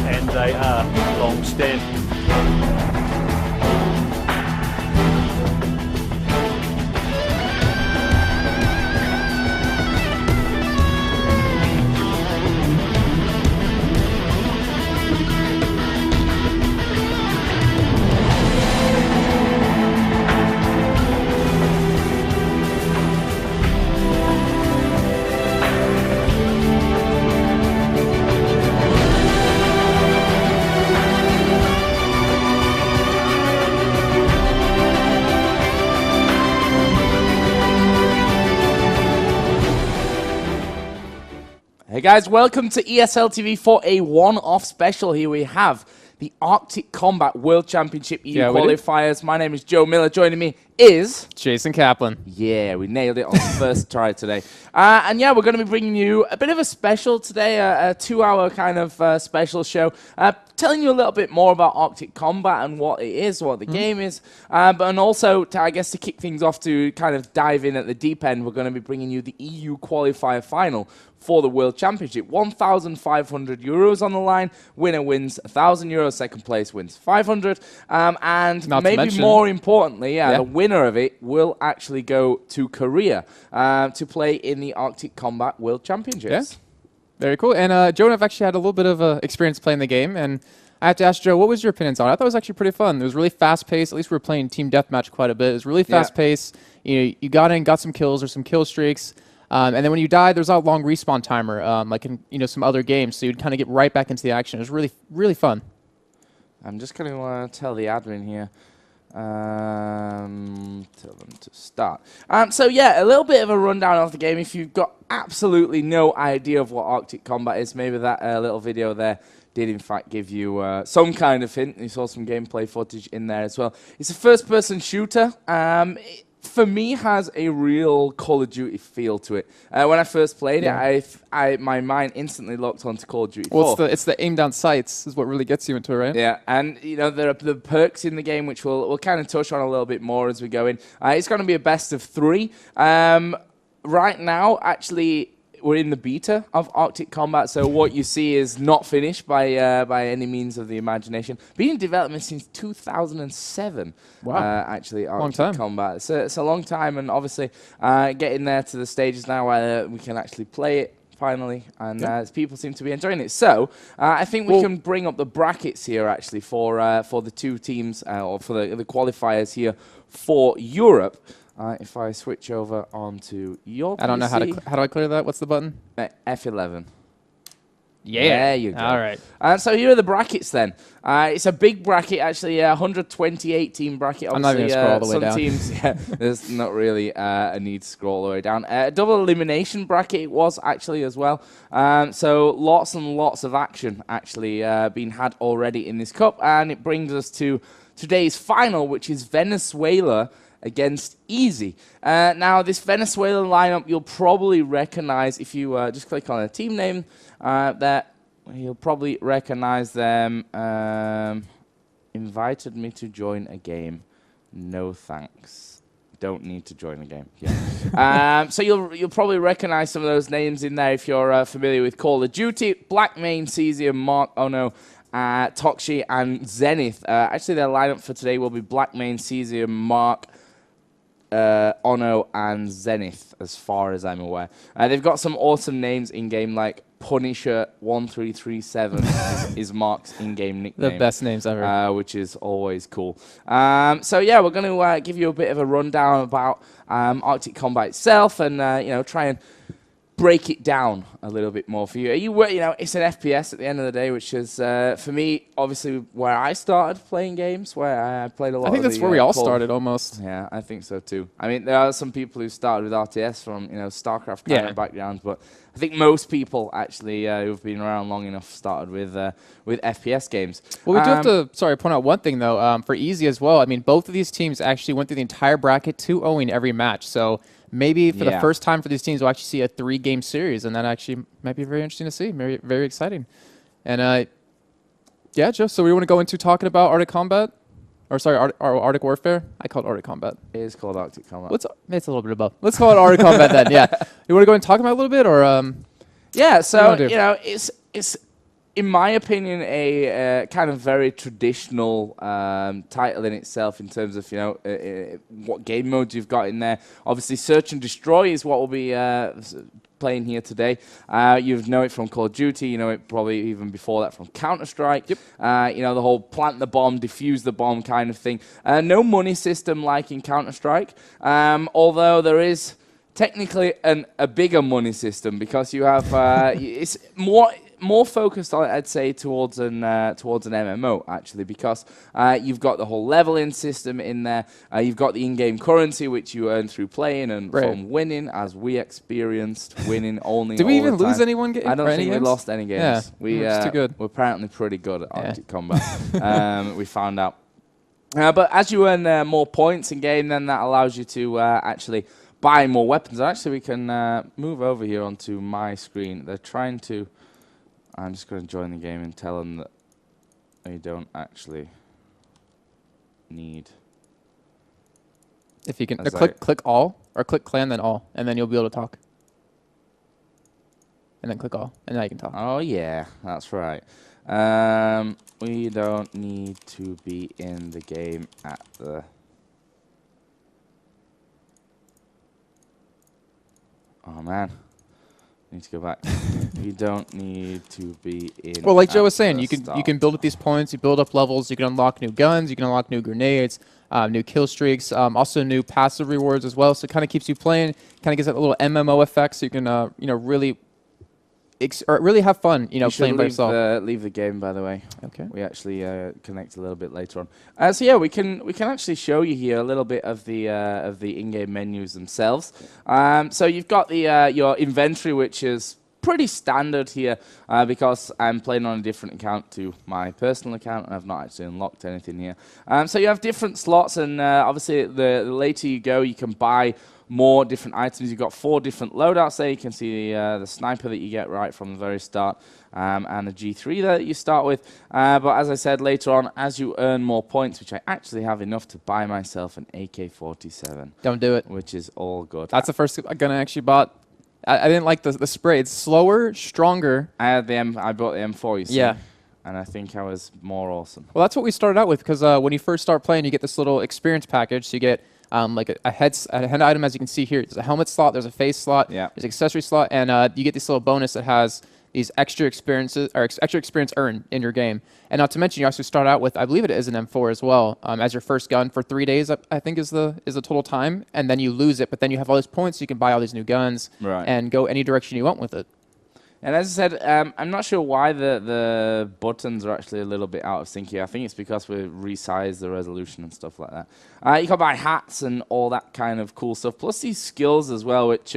and they are long-standing. Hey guys, welcome to ESL TV for a one-off special. Here we have the Arctic Combat World Championship EU qualifiers. My name is Joe Miller. Joining me is Jason Kaplan. Yeah, we nailed it on the first try today. And yeah, we're going to be bringing you a bit of a special today, a 2-hour kind of special show, telling you a little bit more about Arctic Combat and what it is, what the game is, and also, I guess, to kick things off to kind of dive in at the deep end, we're going to be bringing you the EU qualifier final for the World Championship. €1,500 on the line. Winner wins €1,000. Second place wins 500. And maybe more importantly, the winner of it will actually go to Korea to play in the Arctic Combat World Championships. Yeah. Very cool. And Joe and I've actually had a little bit of experience playing the game. And I have to ask Joe, what was your opinions on it? I thought it was actually pretty fun. It was really fast-paced. At least we were playing team deathmatch quite a bit. It was really fast-paced. You got in, got some kills or some kill streaks. And then when you died, there's a long respawn timer, like in some other games. So you'd kind of get right back into the action. It was really, really fun. I'm just going to tell the admin here. Tell them to start. So yeah, a little bit of a rundown of the game. If you've got absolutely no idea of what Arctic Combat is, maybe that little video there did in fact give you some kind of hint. You saw some gameplay footage in there as well. It's a first-person shooter. For me, has a real Call of Duty feel to it. When I first played it, my mind instantly locked onto Call of Duty 4. Well, it's the aim down sights is what really gets you into it, right? Yeah, and there are the perks in the game, which we'll kind of touch on a little bit more as we go in. It's going to be a best of 3. Right now, actually, we're in the beta of Arctic Combat, so what you see is not finished by any means of the imagination. Been in development since 2007. Wow. Actually, Arctic Combat. It's a long time, and obviously getting there to the stages now where we can actually play it finally, and people seem to be enjoying it. So I think we can bring up the brackets here actually for the two teams or for the qualifiers here for Europe. If I switch over onto your PC. I don't know how do I clear that? What's the button? F11. Yeah. There you go. All right. So here are the brackets then. It's a big bracket, actually, 128 team bracket. I'm not going to scroll all the way down. Some teams, there's not really a need to scroll all the way down. Double elimination bracket it was actually as well. So lots and lots of action actually being had already in this cup. And it brings us to today's final, which is Venezuela against Easy. Now, this Venezuelan lineup you'll probably recognize if you just click on a team name. That you'll probably recognize them. Invited me to join a game. No thanks. Don't need to join a game. Yeah. So you'll probably recognize some of those names in there if you're familiar with Call of Duty. Blackmane, Cesium, Mark Ono, Tokshi, and Zenith. Actually, their lineup for today will be Blackmane, Cesium, Mark, Ono, and Zenith, as far as I'm aware. They've got some awesome names in-game, like Punisher 1337 is Mark's in-game nickname. The best names ever. Which is always cool. So yeah, we're going to give you a bit of a rundown about Arctic Combat itself and, try and break it down a little bit more for you. It's an FPS at the end of the day, which is, for me, obviously where I started playing games, where I played a lot of I think that's where we all started almost. Yeah, I think so too. I mean, there are some people who started with RTS from, StarCraft kind of backgrounds, but I think most people actually who've been around long enough started with FPS games. Well, we do have to, point out one thing though, for Easy as well. I mean, both of these teams actually went through the entire bracket 2-0 every match, so maybe for the first time for these teams, we'll actually see a 3-game series, and that actually might be very interesting to see. Very, very exciting. And Joe, so we want to go into talking about Arctic Combat? Or sorry, Arctic Warfare? I call it Arctic Combat. It is called Arctic Combat. It's a little bit of both. Let's call it Arctic Combat then, yeah. You want to go and talk about it a little bit, or? Yeah, so, it's in my opinion, a kind of very traditional title in itself in terms of, what game modes you've got in there. Obviously, Search and Destroy is what we'll be playing here today. You know it from Call of Duty. You know it probably even before that from Counter-Strike. Yep. The whole plant the bomb, defuse the bomb kind of thing. No money system like in Counter-Strike, although there is technically a bigger money system because you have it's more focused on, I'd say, towards an MMO actually, because you've got the whole leveling system in there. You've got the in-game currency which you earn through playing and from winning, as we experienced winning only. Did we even lose any one game? I don't think we lost any games. Yeah, too good. We're apparently pretty good at Arctic Combat. We found out. But as you earn more points in game, then that allows you to actually buy more weapons. Actually, we can move over here onto my screen. They're trying to. I'm just going to join the game and tell them that they don't actually need. If you can click all or click clan, then all, and then you'll be able to talk. And then click all, and now you can talk. Oh yeah, that's right. We don't need to be in the game at the. Oh man. Need to go back. You don't need to be in. Well, like Joe was saying, you can build up these points. You build up levels. You can unlock new guns. You can unlock new grenades, new kill streaks. Also new passive rewards as well. So it kind of keeps you playing. Kind of gives that little MMO effect. So you can really have fun. Playing by yourself. Leave the game, by the way. Okay. We actually connect a little bit later on. So yeah, we can actually show you here a little bit of the in-game menus themselves. So you've got the your inventory, which is pretty standard here because I'm playing on a different account to my personal account, and I've not actually unlocked anything here. So you have different slots, and obviously the later you go, you can buy more different items. You've got 4 different loadouts there. You can see the sniper that you get right from the very start, and the G3 that you start with. But as I said, later on, as you earn more points, which I actually have enough to buy myself an AK-47. Don't do it. Which is all good. That's the first gun I actually bought. I didn't like the spray. It's slower, stronger. I bought the M4, you see. Yeah. And I think I was more awesome. Well, that's what we started out with, because when you first start playing, you get this little experience package. So you get like a head item, as you can see here. There's a helmet slot, there's a face slot, there's an accessory slot, and you get this little bonus that has these extra experiences or extra experience earned in your game. And not to mention, you also start out with, I believe it is an M4 as well, as your first gun for 3 days. I think is the total time, and then you lose it. But then you have all these points, so you can buy all these new guns and go any direction you want with it. And as I said, I'm not sure why the buttons are actually a little bit out of sync here. I think it's because we resized the resolution and stuff like that. You can buy hats and all that kind of cool stuff, plus these skills as well, which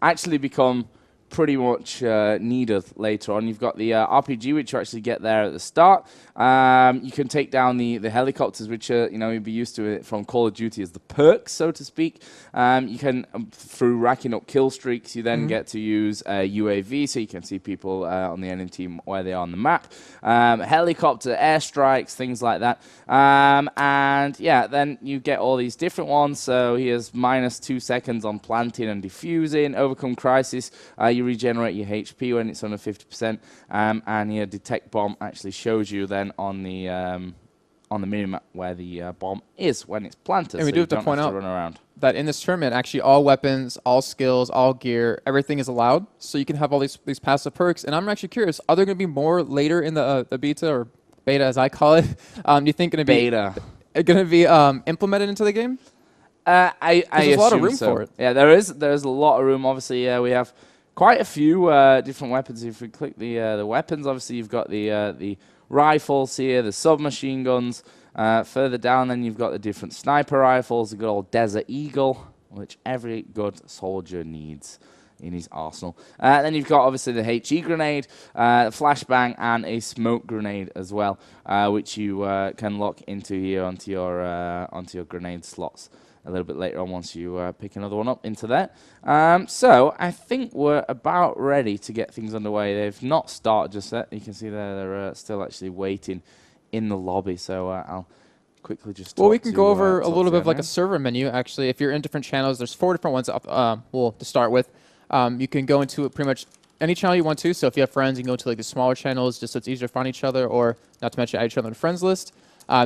actually become pretty much needed later on. You've got the RPG, which you actually get there at the start. You can take down the helicopters, which you'd be used to it from Call of Duty as the perks, so to speak. You can, through racking up kill streaks, you then get to use UAV, so you can see people on the enemy team where they are on the map. Helicopter airstrikes, things like that. And yeah, then you get all these different ones. So here's -2 seconds on planting and defusing. Overcome crisis. You regenerate your HP when it's under 50%, and your detect bomb actually shows you then on the minimap where the bomb is when it's planted. And we so do have to point out run around. that in this tournament, actually all weapons, all skills, all gear, everything is allowed. So you can have all these passive perks. And I'm actually curious, are there going to be more later in the beta, or beta as I call it? Do you think going to be implemented into the game? I there's a lot of room so. for it. Yeah, there's a lot of room. Obviously, we have quite a few different weapons. If we click the weapons, obviously you've got the rifles here, the submachine guns. Further down, then you've got the different sniper rifles, the good old Desert Eagle, which every good soldier needs in his arsenal. Then you've got obviously the HE grenade, flashbang, and a smoke grenade as well, which you can lock into here onto your grenade slots a little bit later on once you pick another one up into that. So I think we're about ready to get things underway. They've not started just yet. You can see they're still actually waiting in the lobby. So I'll quickly just we can go over a little bit of like a server menu. Actually, if you're in different channels, there's 4 different ones. To start with, you can go into pretty much any channel you want to. So if you have friends, you can go to like the smaller channels just so it's easier to find each other, or not to mention add each other on the friends list.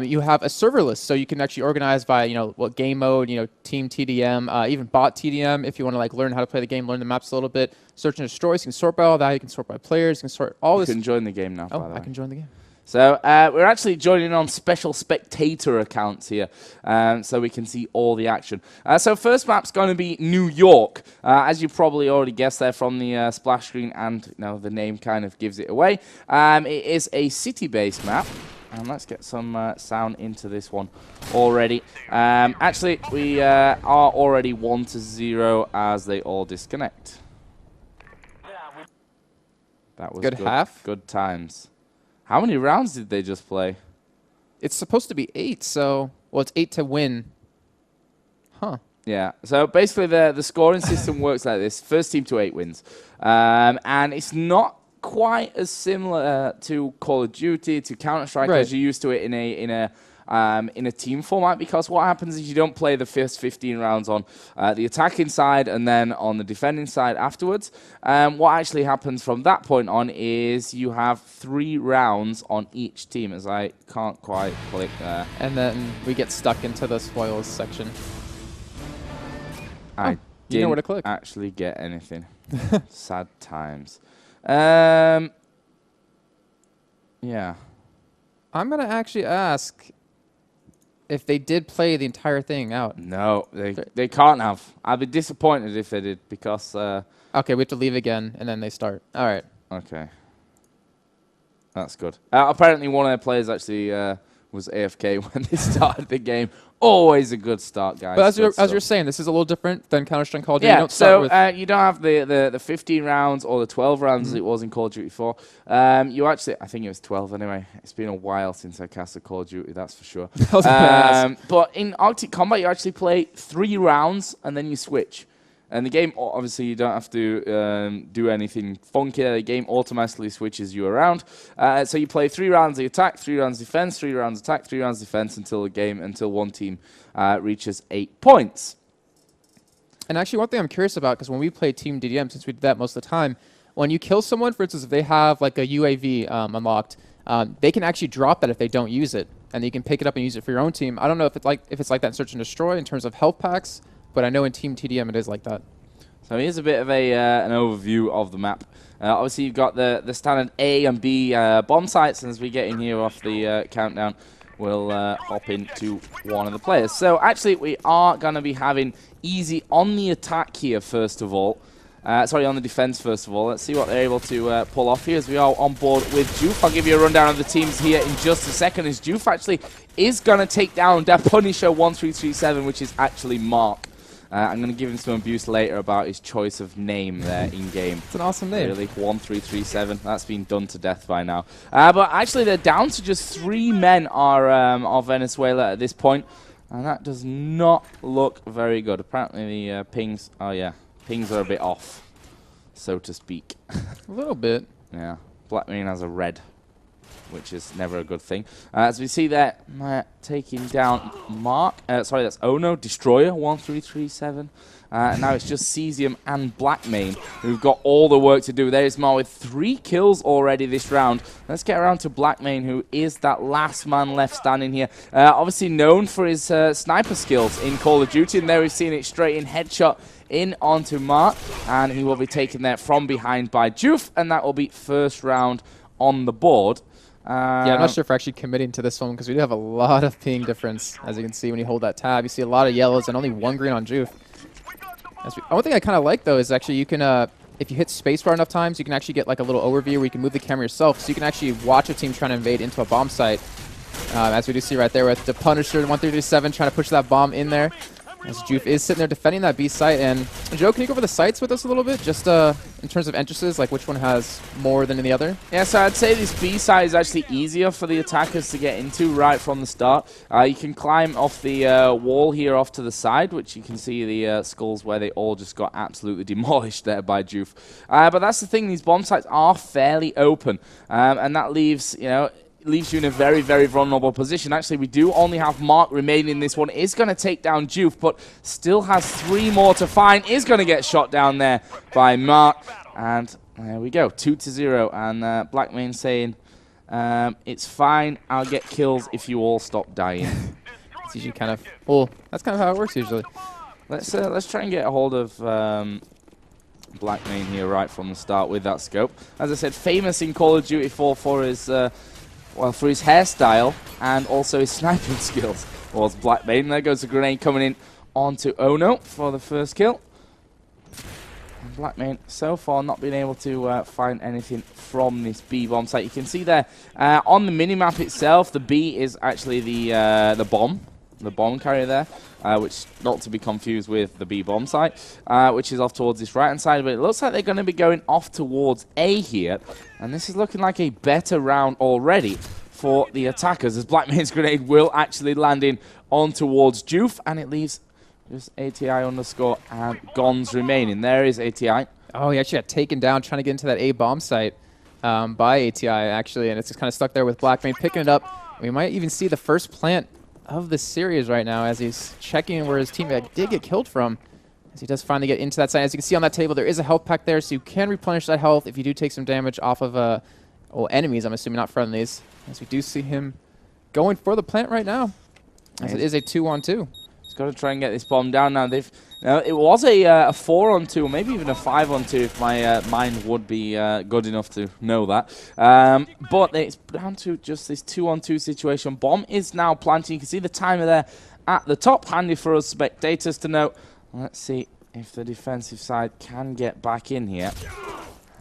You have a server list, so you can actually organize by, what game mode, team TDM, even bot TDM if you want to like learn how to play the game, learn the maps a little bit. Search and destroy, so you can sort by all that. You can sort by players, you can sort all this. You can join the game now, by the way. I can join the game. So we're actually joining on special spectator accounts here, so we can see all the action. So first map's going to be New York. As you probably already guessed there from the splash screen, and the name kind of gives it away. It is a city-based map. And let's get some sound into this one already. Actually, we are already 1-0 as they all disconnect. That was good half. Good times. How many rounds did they just play? It's supposed to be 8, so... Well, it's 8 to win. Huh. Yeah, so basically the scoring system works like this. First team to 8 wins. And it's not quite as similar to Call of Duty, to Counter-Strike, as you're used to it in a team format, because what happens is you don't play the first 15 rounds on the attacking side and then on the defending side afterwards. What actually happens from that point on is you have 3 rounds on each team, as I can't quite click there. And then we get stuck into the spoils section. I you know where to click. Didn't actually get anything. Sad times. Yeah. I'm going to actually ask if they did play the entire thing out. No, they can't have. I'd be disappointed if they did, because... okay, we have to leave again, and then they start. All right. Okay. That's good. Apparently one of their players actually was AFK when they started the game. Always a good start, guys. But as you're saying, this is a little different than Counter-Strike Call of Duty. Yeah, you don't start you don't have the 15 rounds or the 12 rounds as it was in Call of Duty 4. You actually, I think it was 12 anyway. It's been a while since I cast a Call of Duty, that's for sure. But in Arctic Combat, you actually play 3 rounds and then you switch. And the game, obviously, you don't have to do anything funky. The game automatically switches you around. So you play 3 rounds of attack, 3 rounds defense, 3 rounds attack, 3 rounds defense until one team reaches 8 points. And actually, one thing I'm curious about, because when we play Team DDM, since we do that most of the time, when you kill someone, for instance, if they have like a UAV unlocked, they can actually drop that if they don't use it, and you can pick it up and use it for your own team. I don't know if it's like that in Search and Destroy in terms of health packs. But I know in Team TDM it is like that. So here's a bit of an overview of the map. Obviously, you've got the standard A and B bomb sites, and as we get in here off the countdown, we'll hop into one of the players. So actually, we are going to be having Easy on the attack here, first of all. Sorry, on the defense, first of all. Let's see what they're able to pull off here as we are on board with Joof. I'll give you a rundown of the teams here in just a second, as Joof actually is going to take down Der Punisher 1337, which is actually Mark. I'm going to give him some abuse later about his choice of name there in-game. It's an awesome name. Really, 1337. That's been done to death by now. But actually, they're down to just 3 men are Venezuela at this point. And that does not look very good. Apparently, the pings... Oh, yeah. Pings are a bit off, so to speak. A little bit. Yeah. Blackman has a red, which is never a good thing. As we see there, taking down Mark. Sorry, that's Ono, Destroyer, 1337. Now it's just Cesium and Blackmane who've got all the work to do. There's Mar with 3 kills already this round. Let's get around to Blackmane, who is that last man left standing here. Obviously known for his sniper skills in Call of Duty, and there we've seen it straight in headshot in onto Mark, and he will be taken there from behind by Joof, and that will be first round on the board. Yeah, I'm not sure if we're actually committing to this one, because we do have a lot of ping difference. As you can see when you hold that tab, you see a lot of yellows and only 1 green on Joof. One thing I kind of like, though, is actually you can, if you hit spacebar enough times, you can actually get like a little overview where you can move the camera yourself, so you can actually watch a team trying to invade into a bomb site. As we do see right there with the Punisher 1337 trying to push that bomb in there. As Joof is sitting there defending that B site. And Joe, can you go over the sites with us a little bit? Just in terms of entrances, like which one has more than the other? Yeah, so I'd say this B site is actually easier for the attackers to get into right from the start. You can climb off the wall here off to the side, which you can see the skulls where they all just got absolutely demolished there by Joof. But that's the thing, these bomb sites are fairly open. And that leaves, leaves you in a very, very vulnerable position. Actually, we do only have Mark remaining in this one. Is going to take down Joof, but still has 3 more to find. Is going to get shot down there by Mark. And There we go, 2-0, and Blackmane saying, it's fine, I'll get kills if you all stop dying. It's usually kind of, well, that's kind of how it works usually. Let's try and get a hold of Blackmane here right from the start with that scope. As I said, famous in Call of Duty 4 for his, well, for his hairstyle and also his sniping skills. Was Blackmane. There goes the grenade coming in onto Ono for the first kill. Blackmane so far not being able to find anything from this B bomb site. You can see there on the minimap itself, the B is actually the bomb carrier there, which not to be confused with the B bomb site, which is off towards this right hand side. But it looks like they're going to be going off towards A here, and this is looking like a better round already for the attackers, as Blackmane's grenade will actually land in on towards Juve, and it leaves just ATI underscore and Gons remaining. There is ATI. Oh, he actually got taken down trying to get into that A bomb site by ATI, actually, and it's just kind of stuck there with Blackmane picking it up. We might even see the first plant of the series right now as he's checking where his teammate did get killed from, as he does finally get into that site. As you can see on that table, there is a health pack there, so you can replenish that health if you do take some damage off of enemies, I'm assuming, not friendlies. As we do see him going for the plant right now, as it is a 2-on-2. Got to try and get this bomb down now. It was a 4-on-2, or maybe even a 5-on-2 if my mind would be good enough to know that. But it's down to just this 2-on-2 situation. Bomb is now planting. You can see the timer there at the top. Handy for us spectators to know. Let's see if the defensive side can get back in here.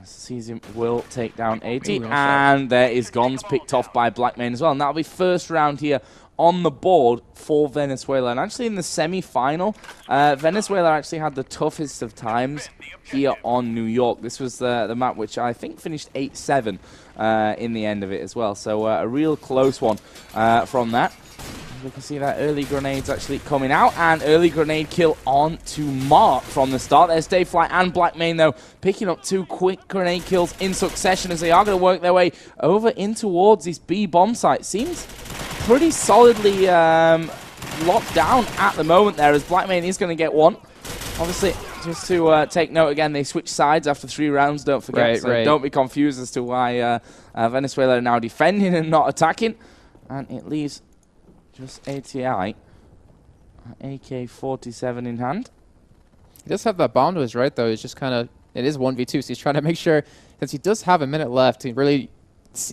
Cesium will take down 80, and there is Gons picked off by Blackmane as well. And that'll be first round here on the board for Venezuela. And actually in the semi-final, Venezuela actually had the toughest of times here on New York. This was the map which I think finished 8-7 in the end of it as well. So a real close one from that. We can see that early grenades actually coming out, and early grenade kill on to Mark from the start. There's Dayfly and Blackmane though, picking up 2 quick grenade kills in succession as they are going to work their way over in towards this B bomb site. Seems pretty solidly locked down at the moment there, as Blackmane is going to get one. Obviously, just to take note again, they switch sides after 3 rounds, don't forget. So don't be confused as to why Venezuela are now defending and not attacking. And it leaves just ATI, AK-47 in hand. He does have that bomb to his right, though. It's just kind of, it is 1v2, so he's trying to make sure, since he does have a minute left, to really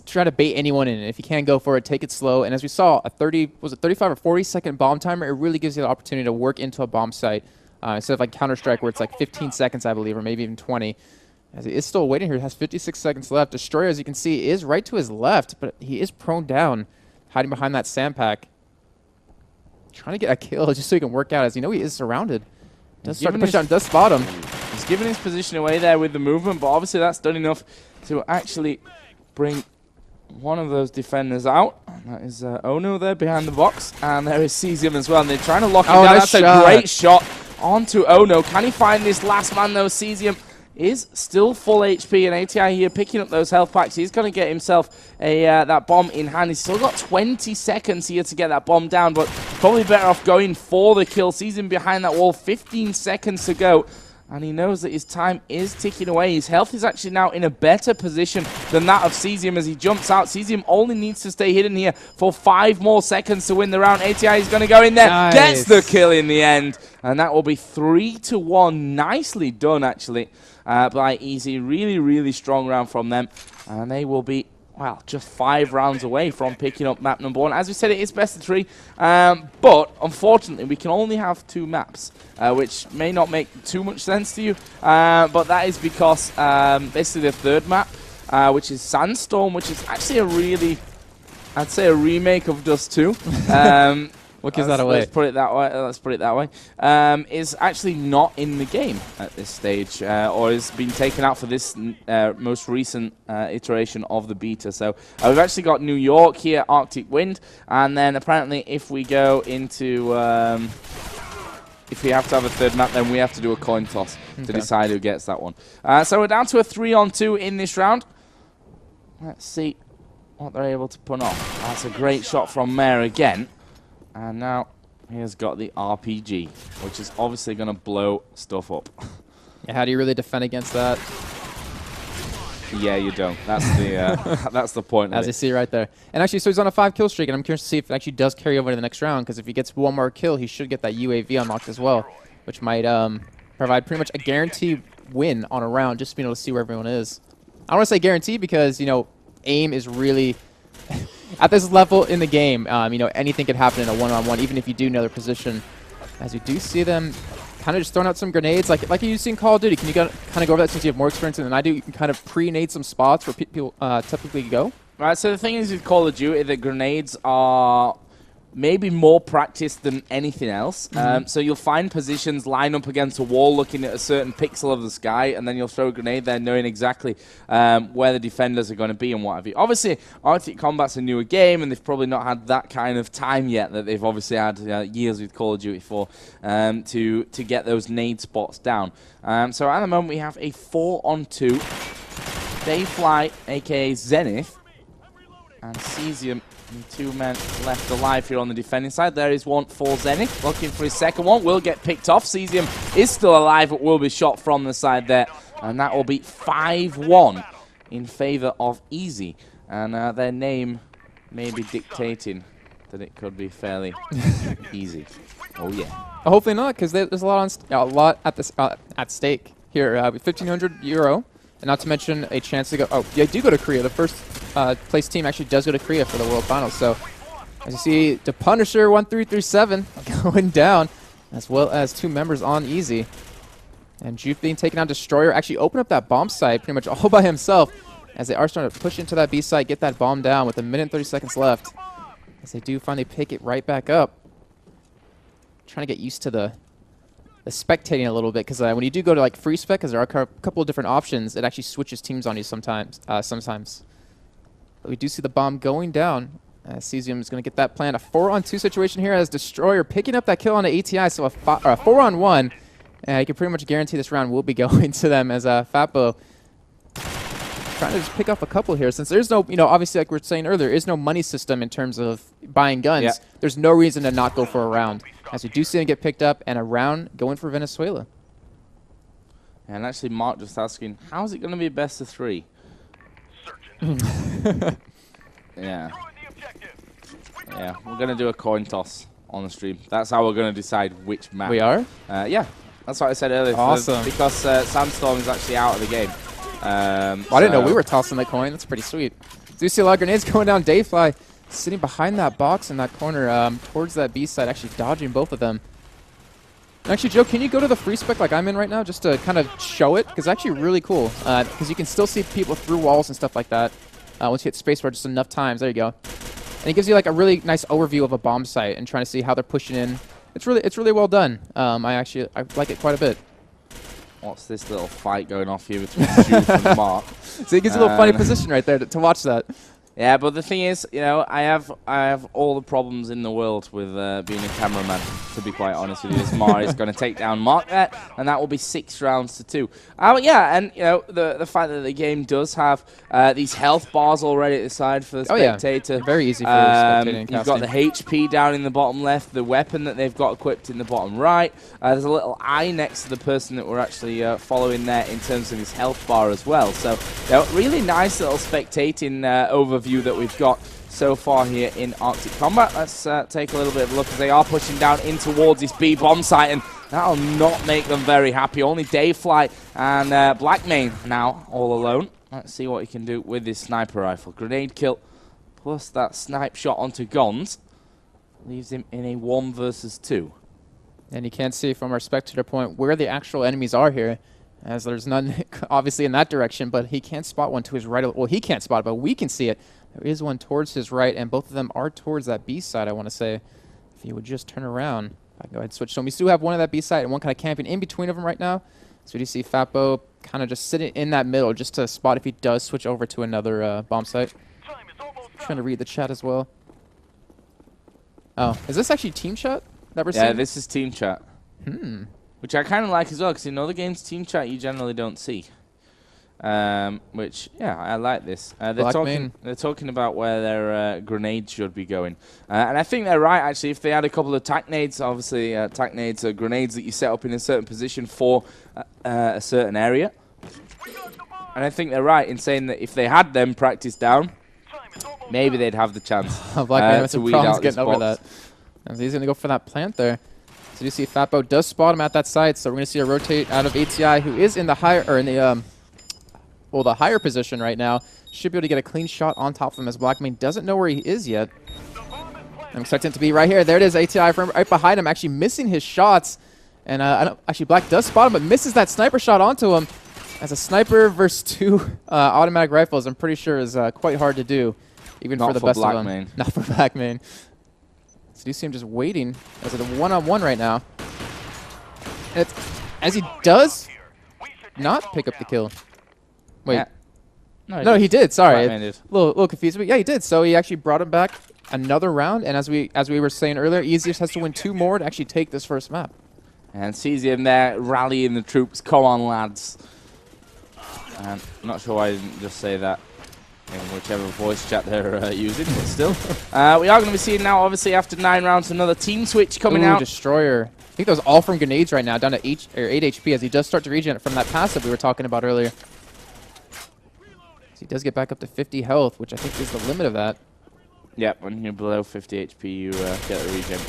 try to bait anyone in. And if you can go for it, take it slow. And as we saw, a 35 or 40-second bomb timer, it really gives you the opportunity to work into a bomb site. Instead of like Counter-Strike, where it's like 15 seconds, I believe, or maybe even 20. As he is still waiting here, he has 56 seconds left. Destroyer, as you can see, is right to his left, but he is prone down, hiding behind that sand pack. Trying to get a kill just so he can work out, as you know he is surrounded. Does start to push down, does spot him. He's giving his position away there with the movement, but obviously that's done enough to actually bring one of those defenders out. That is Ono there behind the box, and there is Cesium as well, and they're trying to lock him down. Nice That's a great shot onto Ono. Can he find this last man though? Cesium is still full HP, and ATI here picking up those health packs. He's going to get himself that bomb in hand. He's still got 20 seconds here to get that bomb down, but probably better off going for the kill. Cesium behind that wall, 15 seconds to go, and he knows that his time is ticking away. His health is actually now in a better position than that of Cesium as he jumps out. Cesium only needs to stay hidden here for 5 more seconds to win the round. ATI is going to go in there, gets the kill in the end, and that will be 3-1. Nicely done, actually, by Easy. Really, really strong round from them, and they will be, well, just 5 rounds away from picking up map number 1. As we said, it is best of 3, but unfortunately we can only have 2 maps, which may not make too much sense to you, but that is because basically the third map, which is Sandstorm, which is actually a really, I'd say, a remake of Dust 2. What gives that away? Let's put it that way. Let's put it that way. Is actually not in the game at this stage, or has been taken out for this most recent iteration of the beta. So we've actually got New York here, Arctic Wind, and then apparently if we go into, if we have to have a third map, then we have to do a coin toss to decide who gets that one. So we're down to a 3-on-2 in this round. Let's see what they're able to put off. That's a great shot from Mare again. And now he has got the RPG, which is obviously going to blow stuff up. Yeah, how do you really defend against that? Yeah, you don't. That's the that's the point. As you see right there. And actually, so he's on a 5-kill streak, and I'm curious to see if it actually does carry over to the next round, because if he gets one more kill, he should get that UAV unlocked as well, which might provide pretty much a guaranteed win on a round, just being able to see where everyone is. I don't want to say guaranteed because, you know, aim is really... at this level in the game, you know, anything could happen in a one-on-one, even if you do know their position. As you do see them kind of just throwing out some grenades, like you see in Call of Duty. Can you kind of go over that since you have more experience than I do? You can kind of pre-nade some spots where people typically go. Right, so the thing is with Call of Duty, the grenades are maybe more practice than anything else. So you'll find positions, line up against a wall, looking at a certain pixel of the sky, and then you'll throw a grenade there, knowing exactly where the defenders are going to be and what have you. Obviously, Arctic Combat's a newer game, and they've probably not had that kind of time yet that they've obviously had years with Call of Duty for to get those nade spots down. So at the moment, we have a 4-on-2. Dayfly, a.k.a. Zenith, and Cesium. 2 men left alive here on the defending side. There is one for Zenith, looking for his second one. Will get picked off. Cesium is still alive, but will be shot from the side there. And that will be 5-1 in favor of Easy. And their name may be dictating that it could be fairly easy. Oh, yeah. Hopefully not, because there's a lot at stake here with €1,500. And not to mention a chance to go... Oh, yeah, do go to Korea. The first place team actually does go to Korea for the World Finals. So, as you see, the Punisher 1337 going down, as well as 2 members on Easy. And Juke being taken out. Destroyer actually opened up that bomb site pretty much all by himself, as they are starting to push into that B site, get that bomb down with 1 minute and 30 seconds left. As they do finally pick it right back up. Trying to get used to the spectating a little bit, because when you do go to like free spec, because there are a couple of different options, it actually switches teams on you sometimes. But we do see the bomb going down. Cesium is going to get that plan. A 4-on-2 situation here as Destroyer picking up that kill on the ATI, so a 4-on-1. You can pretty much guarantee this round will be going to them, as Fatbo trying to just pick up a couple here, since there's no, you know, obviously like we were saying earlier, there is no money system in terms of buying guns. Yeah. There's no reason to not go for a round. As we do see him get picked up, and a round going for Venezuela. And actually, Mark just asking, how is it going to be best of 3? Yeah. Yeah, we're going to do a coin toss on the stream. That's how we're going to decide which map. We are? Yeah, that's what I said earlier. Awesome. Because Sandstorm is actually out of the game. Well, I didn't know we were tossing the coin. That's pretty sweet. Do you see a lot of grenades going down? Dayfly sitting behind that box in that corner towards that B side, actually dodging both of them. Actually, Joe, can you go to the free spec like I'm in right now just to kind of show it? Because it's actually really cool. Because you can still see people through walls and stuff like that. Once you hit spacebar just enough times. There you go. And it gives you like a really nice overview of a bomb site and trying to see how they're pushing in. It's really well done. I like it quite a bit. What's this little fight going off here between Juke and Mark? So it gives you a little funny position right there to watch that. Yeah, but the thing is, you know, I have all the problems in the world with being a cameraman, to be quite honest with you. As Mari is going to take down Mark there, and that will be 6 rounds to 2. But yeah, and you know, the fact that the game does have these health bars already at the side for the spectator. Yeah. Very easy for spectating and you've got the HP down in the bottom left, the weapon that they've got equipped in the bottom right. There's a little eye next to the person that we're actually following there in terms of his health bar as well. So, you know, really nice little spectating overview that we've got so far here in Arctic Combat. Let's take a little bit of a look, as they are pushing down in towards this B bomb site, and that'll not make them very happy. Only Dayfly and Blackmane now all alone. Let's see what he can do with this sniper rifle. Grenade kill plus that snipe shot onto Gons leaves him in a 1 versus 2. And you can't see from our spectator point where the actual enemies are here, as there's none obviously in that direction, but he can't spot one to his right. Well, he can't spot it, but we can see it. There is one towards his right, and both of them are towards that B side, I want to say. If he would just turn around. I can go ahead and switch. So we still have one at that B side and one kind of camping in between of them right now. So you see Fatbo kind of just sitting in that middle just to spot if he does switch over to another bomb site. Trying to read the chat as well. Oh, is this actually team chat that we're seeing? Yeah, this is team chat. Which I kind of like as well, because in other games, team chat you generally don't see. Which, yeah, I like this. They're talking about where their grenades should be going. And I think they're right, actually. If they had a couple of tac nades, obviously tac nades are grenades that you set up in a certain position for a certain area. And I think they're right in saying that if they had them practiced down, maybe they'd have the chance Black Man with to some weed problems out getting this over box. that. And he's going to go for that plant there. So you see Fatbo does spot him at that site, so we're going to see a rotate out of ATI, who is in the higher, or in the, the higher position right now. Should be able to get a clean shot on top of him as Blackmane doesn't know where he is yet. I'm expecting it to be right here. There it is, ATI from right behind him, actually missing his shots. And actually, Black does spot him, but misses that sniper shot onto him. As a sniper versus 2 automatic rifles, I'm pretty sure is quite hard to do, even for the best of them. Not for Blackmane. So you see him just waiting as a one-on-one right now. And as he does not pick up the kill. Wait. Yeah. No, he did. Sorry. Blackmane did. A little confused, but yeah, he did. So he actually brought him back another round, and as we were saying earlier, Easiest has to win 2 more to actually take this first map. And Cesium there rallying the troops. Come on, lads. I'm not sure why I didn't just say that in whichever voice chat they're using, but still. We are going to be seeing now, obviously, after 9 rounds, another team switch coming out. Destroyer. I think that was all from grenades right now, down to 8 HP as he does start to regen from that passive we were talking about earlier. So he does get back up to 50 health, which I think is the limit of that. Yep, when you're below 50 HP, you get a regen.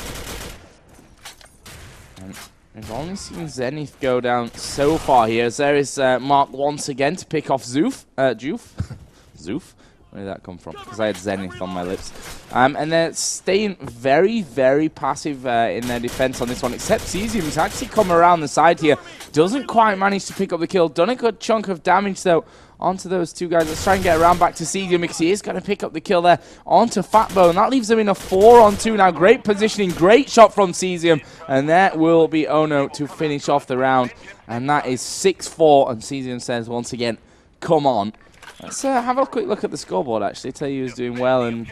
And we've only seen Zenith go down so far here, as there is Mark once again to pick off Zoof. Zoof? Where did that come from? Because I had Zenith on my lips. And they're staying very, very passive in their defense on this one, except Cesium's actually come around the side here. Doesn't quite manage to pick up the kill. Done a good chunk of damage, though, onto those 2 guys. Let's try and get around back to Cesium, because he is going to pick up the kill there onto Fatbo, and that leaves them in a 4-on-2 now. Great positioning, great shot from Cesium, and that will be Ono to finish off the round. And that is 6-4, and Cesium says once again, come on. Let's have a quick look at the scoreboard, actually. Tell you who's doing well and,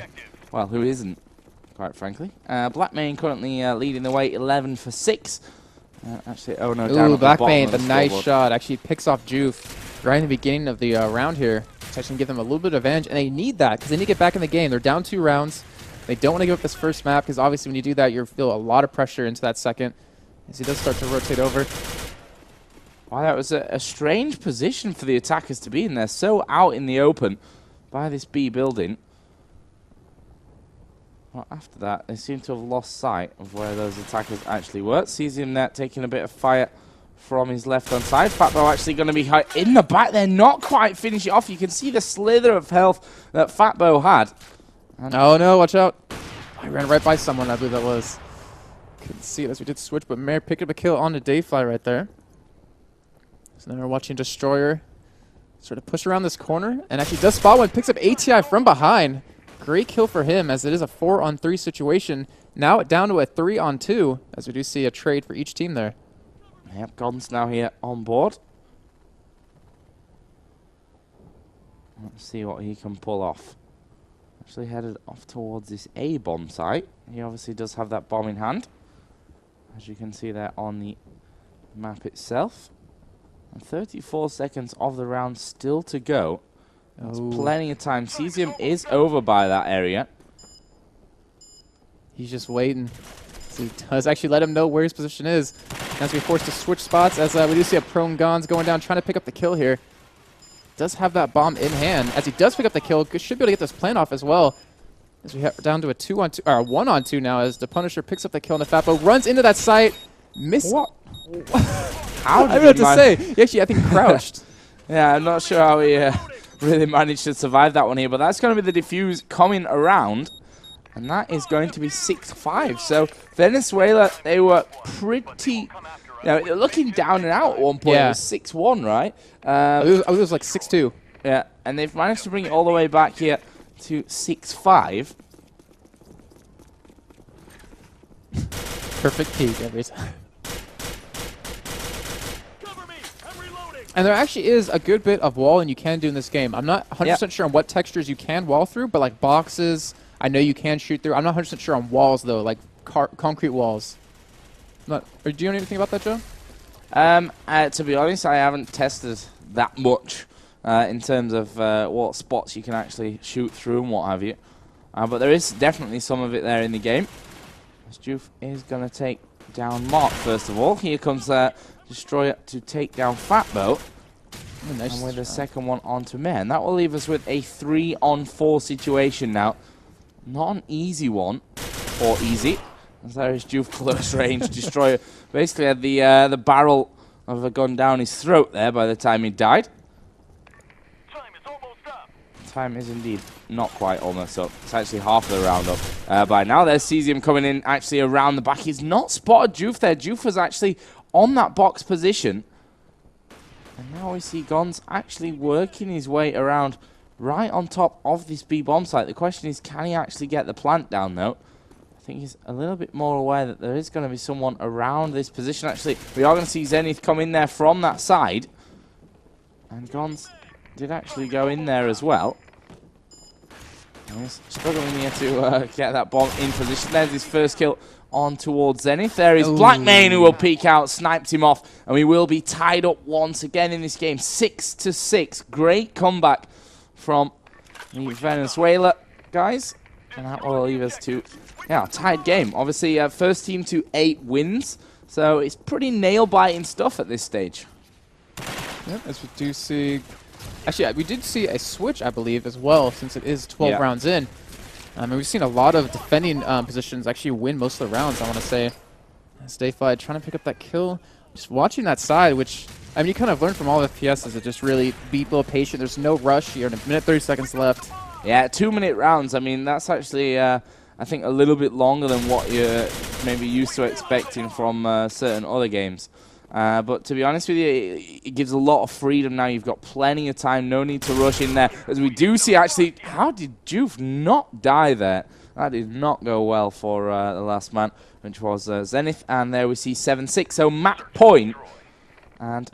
well, who isn't, quite frankly. Blackmane currently leading the way, 11 for 6. Actually, Ono down at the bottom Blackmane, of the nice scoreboard. shot. Actually picks off Juve right in the beginning of the round here. It's actually going to give them a little bit of advantage, and they need that because they need to get back in the game. They're down 2 rounds. They don't want to give up this first map because obviously when you do that, you feel a lot of pressure into that second as he does start to rotate over. Wow, that was a strange position for the attackers to be in. They're so out in the open by this B building. Well, after that, they seem to have lost sight of where those attackers actually were. Cesium there taking a bit of fire from his left-hand side. Fatbo actually going to be high in the back. They're not quite finishing it off. You can see the slither of health that Fatbo had. And oh no, watch out. I ran right by someone, I believe that was. Couldn't see it as we did switch, but Mare picked up a kill on the Dayfly right there. So then we're watching Destroyer sort of push around this corner, and actually does spot one, picks up ATI from behind. Great kill for him, as it is a 4-on-3 situation. Now down to a 3-on-2, as we do see a trade for each team there. Yep, God's now here on board. Let's see what he can pull off. Actually headed off towards this A bomb site. He obviously does have that bomb in hand, as you can see there on the map itself. And 34 seconds of the round still to go. That's plenty of time. Cesium is over by that area. He's just waiting. So he does actually let him know where his position is. As we forced to switch spots, as we do see a prone Gons going down, trying to pick up the kill here. Does have that bomb in hand. As he does pick up the kill, should be able to get this plant off as well. As we have down to a 2-on-2, or a 1-on-2 now, as the Punisher picks up the kill, and the Fatbo runs into that site. What? How did I don't know what to say. He actually, I think, crouched. Yeah, I'm not sure how he really managed to survive that one here, but that's going to be the defuse coming around, and that is going to be 6-5. So Venezuela, they were pretty, looking down and out at one point. Yeah. It was 6-1, right? It was like 6-2. Yeah, and they've managed to bring it all the way back here to 6-5. Perfect peak every time. And there actually is a good bit of walling you can do in this game. I'm not 100% sure on what textures you can wall through, but like boxes, I know you can shoot through. I'm not 100% sure on walls, though, like concrete walls. Do you know anything about that, Joe? To be honest, I haven't tested that much in terms of what spots you can actually shoot through and what have you. But there is definitely some of it there in the game. Juve is going to take down Mark, first of all. Here comes Destroyer to take down Fatbo. Oh, nice and with the try. second one onto Mare. And that will leave us with a 3-on-4 situation now. Not an easy one, or easy. As there is Juve close range destroyer. Basically had the barrel of a gun down his throat there by the time he died. Time is almost up. Time is indeed not quite almost up. It's actually half of the round up by now. There's Cesium coming in actually around the back. He's not spotted Juve there. Juve was actually on that box position. And now we see Gons actually working his way around right on top of this B bomb site. The question is, can he actually get the plant down though? I think he's a little bit more aware that there is going to be someone around this position. Actually, we are going to see Zenith come in there from that side. And Gons did actually go in there as well. And he's struggling here to get that bomb in position. There's his first kill on towards Zenith. There is Blackmane who will peek out, sniped him off, and we will be tied up once again in this game. 6-6. Great comeback from the Venezuela guys. And that will leave us to, yeah, tied game. Obviously, first team to 8 wins. So it's pretty nail-biting stuff at this stage. Yep, as we do see... Actually, we did see a switch, I believe, as well, since it is 12 rounds in. And we've seen a lot of defending positions actually win most of the rounds, I want to say. Stayfly trying to pick up that kill. Just watching that side, which, I mean, you kind of learn from all FPSs to just really be a little patient. There's no rush here, and a minute 30 seconds left. Yeah, 2-minute rounds. I mean, that's actually, I think, a little bit longer than what you're maybe used to expecting from certain other games. But to be honest with you, it gives a lot of freedom now. You've got plenty of time, no need to rush in there. As we do see, actually, how did Juve not die there? That did not go well for the last man, which was Zenith. And there we see 7-6, so match point. And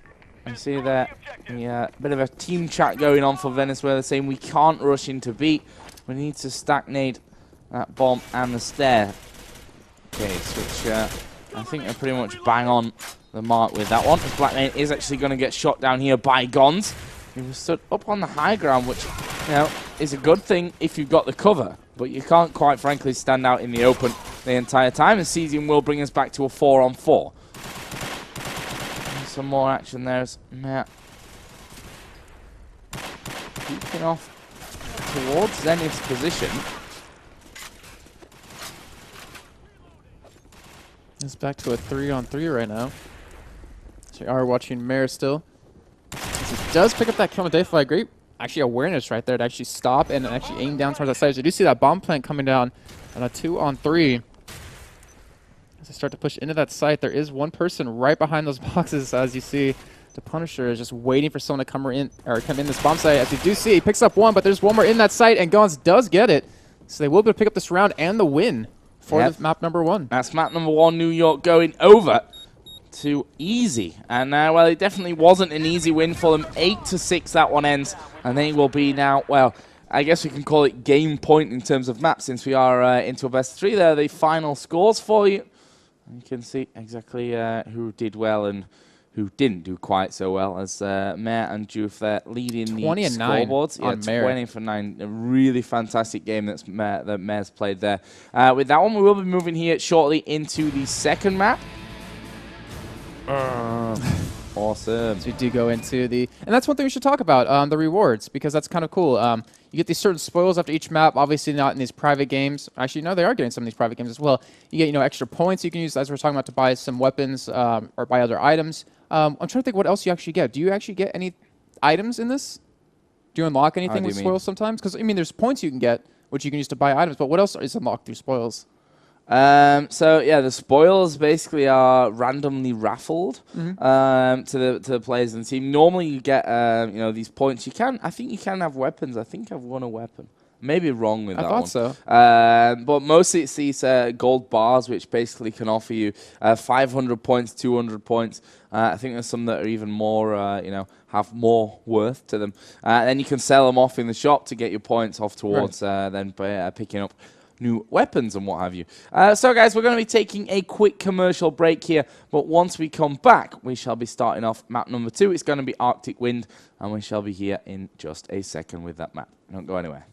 you see there a bit of a team chat going on for Venezuela, saying we can't rush into B. We need to stagnate that bomb and the stair. Okay, which I think they're pretty much bang on the mark with that one. Blackmane is actually going to get shot down here by Gons. He was stood up on the high ground, which, you know, is a good thing if you've got the cover. But you can't quite frankly stand out in the open the entire time. And Cesium will bring us back to a 4-on-4. Some more action there as Matt keeping off towards Zenith's position. It's back to a 3-on-3 right now. So we are watching Mare still. As he does pick up that kill with Dayfly. Great, actually, awareness right there to actually stop and actually aim down towards that side. So you do see that bomb plant coming down on a 2-on-3. As they start to push into that site, there is one person right behind those boxes, as you see. The Punisher is just waiting for someone to come in this bomb site. As you do see, he picks up one, but there's one more in that site, and Gons does get it. So they will be able to pick up this round and the win for the map number 1. That's map number 1, New York, going over to easy. And well, it definitely wasn't an easy win for them. 8-6 that one ends, and they will be now, well, I guess we can call it game point in terms of map, since we are into a best of 3. There are the final scores for you. You can see exactly who did well and who didn't do quite so well, as Mare and Juve there leading the scoreboards. On Mare. 20 for 9. A really fantastic game that Mare's played there. With that one, we will be moving here shortly into the second map. Awesome. So we do go into the... And that's one thing we should talk about, the rewards, because that's kind of cool. You get these certain spoils after each map, obviously not in these private games. Actually, no, they are getting some of these private games as well. You get, extra points you can use, as we're talking about, to buy some weapons or buy other items. I'm trying to think what else you actually get. Do you actually get any items in this? Do you unlock anything with spoils sometimes? Because, I mean, there's points you can get, which you can use to buy items, but what else is unlocked through spoils? So yeah, the spoils basically are randomly raffled to the players in the team. Normally you get these points. I think you can have weapons. I think I've won a weapon. Maybe wrong with that one. I thought so. But mostly it's these gold bars, which basically can offer you 500 points, 200 points. I think there's some that are even more, have more worth to them. Then you can sell them off in the shop to get your points off towards then picking up new weapons and what have you. So guys, we're going to be taking a quick commercial break here, but once we come back, we shall be starting off map number 2. It's going to be Arctic Wind, and we shall be here in just a second with that map. Don't go anywhere.